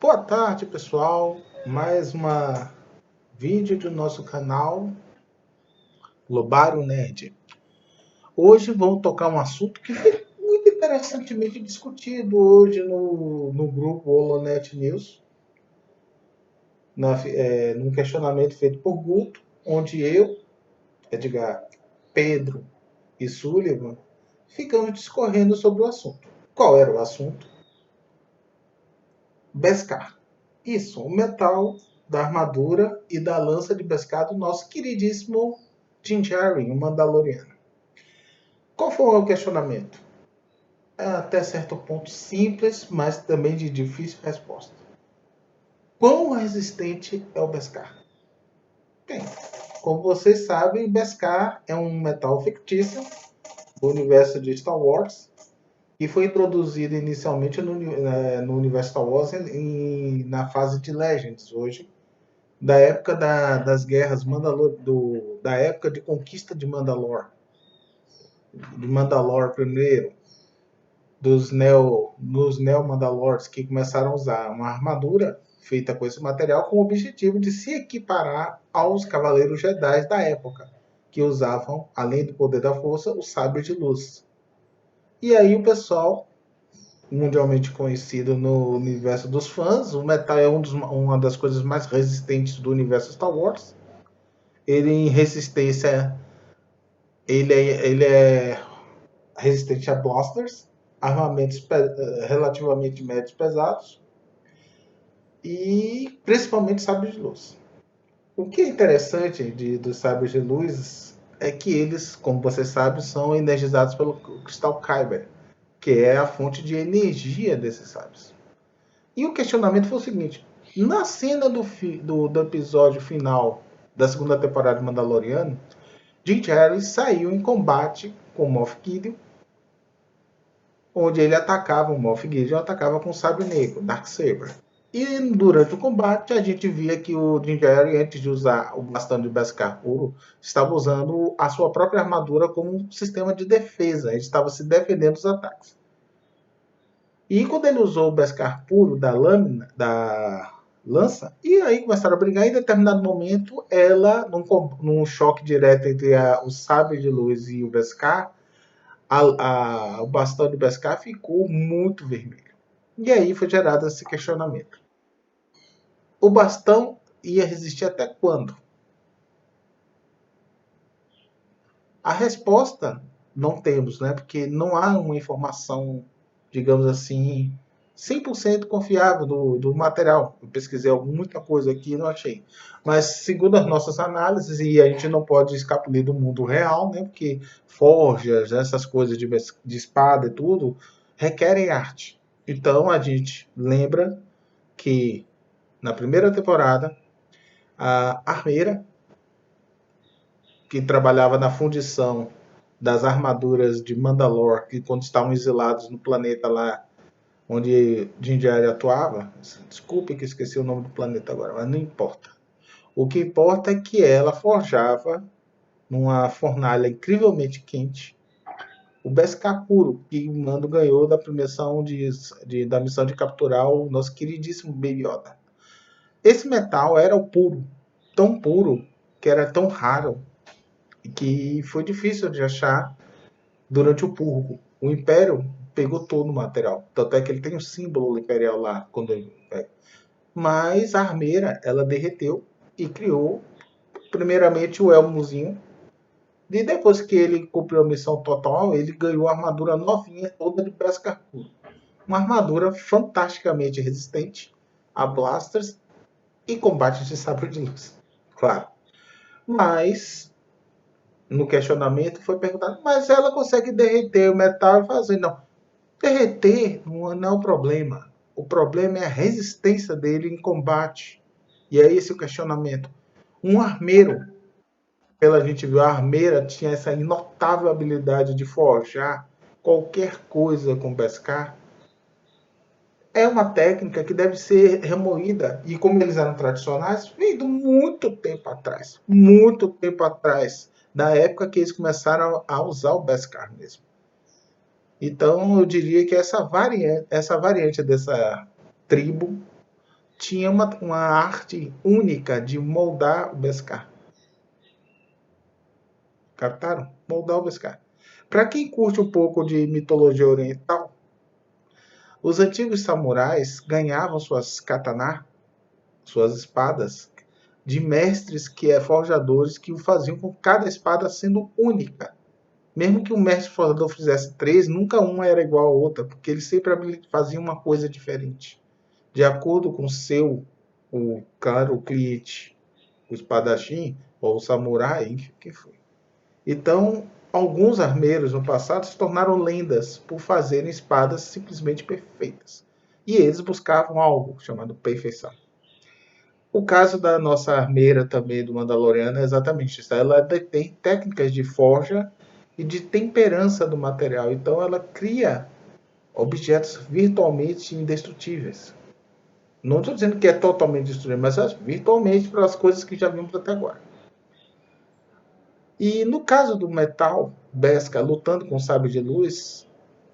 Boa tarde, pessoal. Mais uma vídeo do nosso canal Globário Nerd. Hoje vamos tocar um assunto que foi muito interessantemente discutido hoje no grupo Holonet News, num questionamento feito por Guto, onde eu, Edgar, Pedro e Sullivan ficamos discorrendo sobre o assunto. Qual era o assunto? Beskar. Isso, o metal da armadura e da lança de Beskar do nosso queridíssimo Din Djarin, o Mandaloriano. Qual foi o questionamento? É até certo ponto simples, mas também de difícil resposta. Quão resistente é o Beskar? Bem, como vocês sabem, Beskar é um metal fictício do universo de Star Wars e foi introduzido inicialmente no universo Star Wars na fase de Legends, hoje, da época das guerras da época de conquista de Mandalore primeiro, dos Neo-Mandalores, que começaram a usar uma armadura feita com esse material com o objetivo de se equiparar aos Cavaleiros Jedi da época, que usavam, além do poder da força, o sabre de luz. E aí o pessoal, mundialmente conhecido no universo dos fãs, o metal é uma das coisas mais resistentes do universo Star Wars. Ele em resistência, ele é resistente a blasters, armamentos relativamente médios pesados e principalmente sabres de luz. O que é interessante dos sabres de luz é que eles, como você sabe, são energizados pelo cristal Kyber, que é a fonte de energia desses sabres. E o questionamento foi o seguinte: na cena do episódio final da segunda temporada de Mandaloriano, Din Djarin saiu em combate com Moff Gideon, onde ele atacava o Moff Gideon, atacava com o sabre negro, Darksaber. E durante o combate a gente via que o Din Djarin, antes de usar o bastão de Beskar puro, estava usando a sua própria armadura como um sistema de defesa. Ele estava se defendendo dos ataques. E quando ele usou o Beskar puro da lâmina, da lança, e aí começaram a brigar, em determinado momento, ela, num choque direto entre o sabre de luz e o Beskar, o bastão de Beskar ficou muito vermelho. E aí foi gerado esse questionamento. O bastão ia resistir até quando? A resposta não temos, né? Porque não há uma informação, digamos assim, 100% confiável do material. Eu pesquisei muita coisa aqui e não achei. Mas, segundo as nossas análises, e a gente não pode escapulir do mundo real, né? Porque forjas, essas coisas de espada e tudo, requerem arte. Então, a gente lembra que, na primeira temporada, a armeira, que trabalhava na fundição das armaduras de Mandalore, que quando estavam exilados no planeta lá onde Din Djarin atuava, desculpe que esqueci o nome do planeta agora, mas não importa. O que importa é que ela forjava numa fornalha incrivelmente quente o Beskar puro, que o Mando ganhou da premiação da missão de capturar o nosso queridíssimo Baby Yoda. Esse metal era o puro, tão puro, que era tão raro, que foi difícil de achar durante o Purgo. O Império pegou todo o material, tanto é que ele tem um símbolo imperial lá quando ele pega. Mas a armeira, ela derreteu e criou primeiramente o elmozinho, e depois que ele cumpriu a missão total, ele ganhou a armadura novinha toda de Beskar puro. Uma armadura fantasticamente resistente a blasters e combates de sabre de luz, claro. Mas no questionamento foi perguntado, mas ela consegue derreter o metal e fazer. Não, derreter não é o problema. O problema é a resistência dele em combate. E é esse o questionamento. Um armeiro, pela gente viu, a armeira tinha essa inotável habilidade de forjar qualquer coisa com Beskar. É uma técnica que deve ser remoída. E como eles eram tradicionais, veio de muito tempo atrás. Muito tempo atrás. Da época que eles começaram a usar o Beskar mesmo. Então eu diria que essa variante dessa tribo tinha uma arte única de moldar o Beskar. Captaram? Moldar o Beskar. Para quem curte um pouco de mitologia oriental, os antigos samurais ganhavam suas katana, suas espadas, de mestres forjadores que o faziam com cada espada sendo única. Mesmo que o mestre forjador fizesse 3, nunca uma era igual à outra, porque ele sempre fazia uma coisa diferente. De acordo com o cliente, o espadachim, ou o samurai, enfim, o que foi. Então, alguns armeiros no passado se tornaram lendas por fazerem espadas simplesmente perfeitas. E eles buscavam algo chamado perfeição. O caso da nossa armeira também do Mandaloriano é exatamente isso. Ela tem técnicas de forja e de temperança do material. Então ela cria objetos virtualmente indestrutíveis. Não estou dizendo que é totalmente destrutível, mas virtualmente para as coisas que já vimos até agora. E no caso do metal, Beskar lutando com o sabre de luz,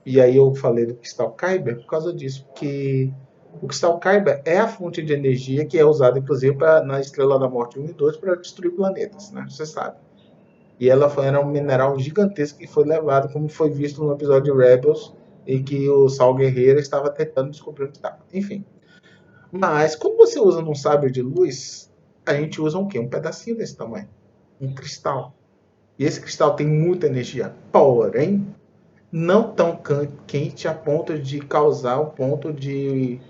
e aí eu falei do Cristal Kyber por causa disso, porque o Cristal Kyber é a fonte de energia que é usada, inclusive, na Estrela da Morte 1 e 2 para destruir planetas, né? Você sabe. E ela era um mineral gigantesco que foi levado, como foi visto no episódio de Rebels, em que o Sal Guerreiro estava tentando descobrir onde estava. Enfim. Mas, quando você usa num sabre de luz, a gente usa um quê? Um pedacinho desse tamanho. Um cristal. E esse cristal tem muita energia. Porém, não tão quente a ponto de causar o ponto de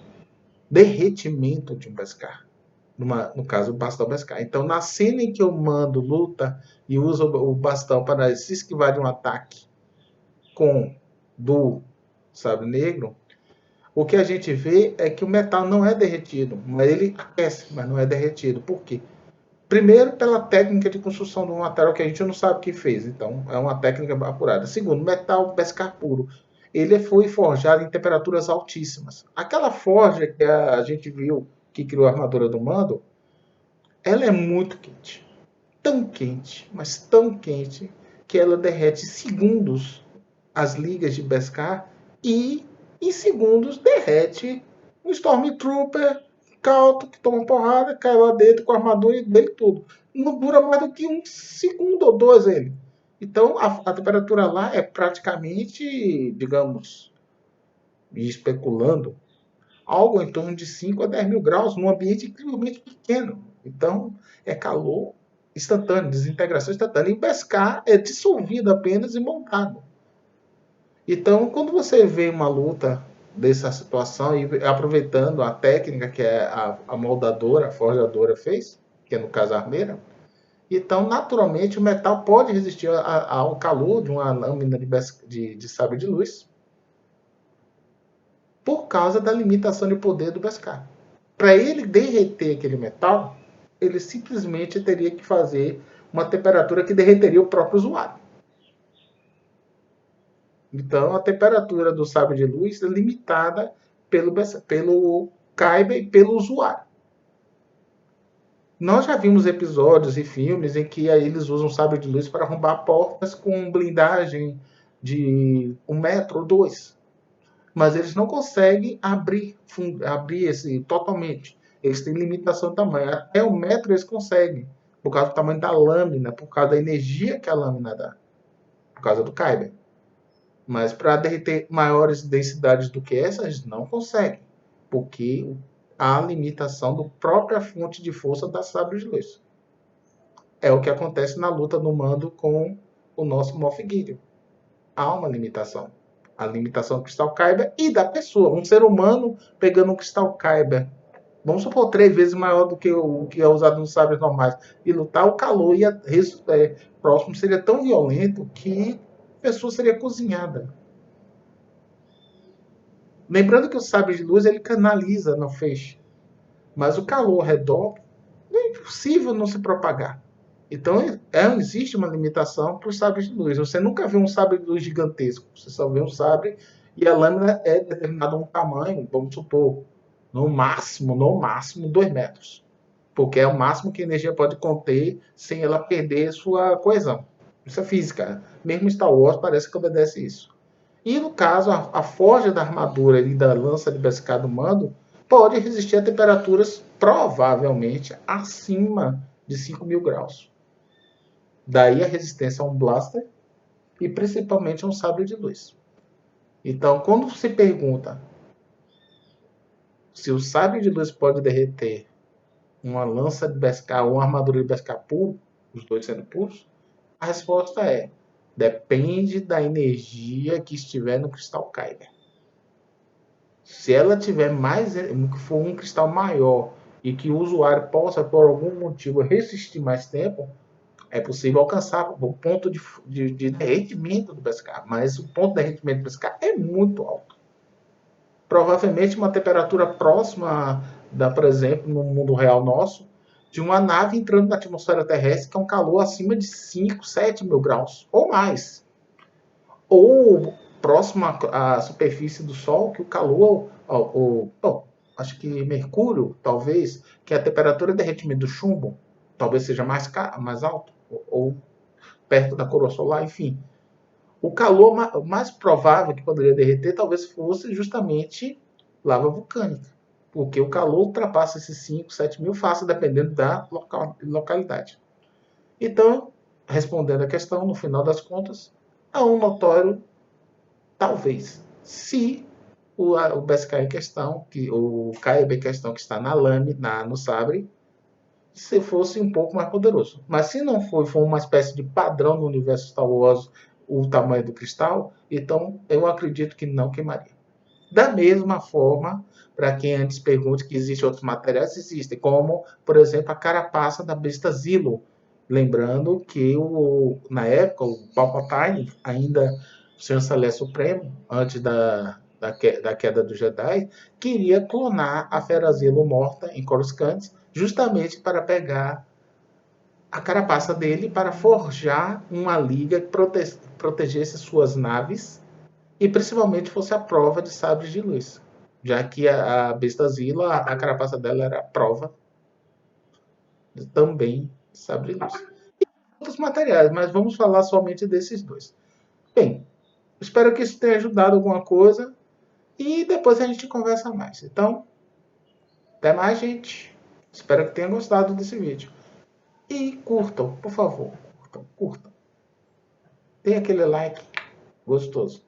derretimento de um Beskar. No caso, o bastão Beskar. Então, na cena em que eu mando luta e uso o bastão para se esquivar de um ataque do sabre negro, o que a gente vê é que o metal não é derretido, mas ele aquece, mas não é derretido. Por quê? Primeiro, pela técnica de construção de um material que a gente não sabe quem fez. Então, é uma técnica apurada. Segundo, metal Beskar puro. Ele foi forjado em temperaturas altíssimas. Aquela forja que a gente viu que criou a armadura do Mando, ela é muito quente. Tão quente, mas tão quente, que ela derrete em segundos as ligas de Beskar e, em segundos, derrete um Stormtrooper cauto que toma porrada, cai lá dentro com a armadura dele tudo. Não dura mais do que 1 segundo ou 2 ele. Então a temperatura lá é praticamente, digamos, especulando, algo em torno de 5 a 10 mil graus num ambiente incrivelmente pequeno. Então é calor instantâneo, desintegração instantânea. E o Beskar é dissolvido apenas e montado. Então, quando você vê uma luta dessa situação e aproveitando a técnica que a moldadora, a forjadora fez, que é no caso a armeira, então naturalmente o metal pode resistir ao calor de uma lâmina de sabre de luz por causa da limitação de poder do Beskar. Para ele derreter aquele metal, ele simplesmente teria que fazer uma temperatura que derreteria o próprio usuário. Então, a temperatura do sabre de luz é limitada pelo Kyber e pelo usuário. Nós já vimos episódios e filmes em que eles usam sabre de luz para arrombar portas com blindagem de 1 metro ou 2. Mas eles não conseguem abrir esse totalmente. Eles têm limitação de tamanho. Até 1 metro eles conseguem, por causa do tamanho da lâmina, por causa da energia que a lâmina dá, por causa do Kyber. Mas para derreter maiores densidades do que essa, eles não conseguem, porque há limitação da própria fonte de força da sabre de luz. É o que acontece na luta do Mando com o nosso Moff Gideon. Há uma limitação. A limitação do Cristal Kyber e da pessoa. Um ser humano pegando um Cristal Kyber, vamos supor, 3 vezes maior do que o que é usado nos sabres normais, e lutar, o calor próximo seria tão violento que a pessoa seria cozinhada. Lembrando que o sabre de luz ele canaliza no feixe, mas o calor ao redor é impossível não se propagar. Então existe uma limitação para os sabres de luz. Você nunca vê um sabre de luz gigantesco. Você só vê um sabre e a lâmina é determinada a um tamanho, vamos supor, no máximo 2 metros. Porque é o máximo que a energia pode conter sem ela perder sua coesão. Isso é física. Mesmo Star Wars parece que obedece isso. E no caso, a forja da armadura e da lança de Beskar do Mando pode resistir a temperaturas provavelmente acima de 5.000 graus. Daí a resistência a um blaster e principalmente a um sabre de luz. Então, quando se pergunta se o sabre de luz pode derreter uma lança de Beskar ou uma armadura de Beskar puro, os dois sendo puros, a resposta é: depende da energia que estiver no cristal Kyber. Se ela tiver mais, que for um cristal maior e que o usuário possa, por algum motivo, resistir mais tempo, é possível alcançar o ponto de derretimento do Beskar. Mas o ponto de derretimento do Beskar é muito alto. Provavelmente uma temperatura próxima da, por exemplo, no mundo real nosso, de uma nave entrando na atmosfera terrestre, que é um calor acima de 5, 7 mil graus, ou mais. Ou próximo à superfície do Sol, que o calor, acho que Mercúrio, talvez, que a temperatura de derretimento do chumbo, talvez seja mais alto, ou perto da coroa solar, enfim. O calor mais provável que poderia derreter talvez fosse justamente lava vulcânica, porque o calor ultrapassa esses 5, 7 mil fácil, dependendo da localidade. Então, respondendo a questão, no final das contas, há um notório, talvez, se o Beskar em questão, o Kyber em questão que está na lâmina, no sabre, se fosse um pouco mais poderoso. Mas se não for uma espécie de padrão no universo Star Wars o tamanho do cristal, então eu acredito que não queimaria. Da mesma forma, para quem antes pergunte que existem outros materiais, existem, como, por exemplo, a carapaça da besta Zillo. Lembrando que, na época, o Palpatine, ainda chanceler supremo, antes da queda do Jedi, queria clonar a Fera Zillo morta em Coruscant, justamente para pegar a carapaça dele para forjar uma liga que protegesse suas naves e principalmente fosse a prova de sabres de luz, já que a besta Zilla, a carapaça dela era a prova também de sabre de luz. E outros materiais, mas vamos falar somente desses dois. Bem, espero que isso tenha ajudado alguma coisa e depois a gente conversa mais. Então, até mais, gente. Espero que tenham gostado desse vídeo. E curtam, por favor. Curtam. Tem aquele like gostoso.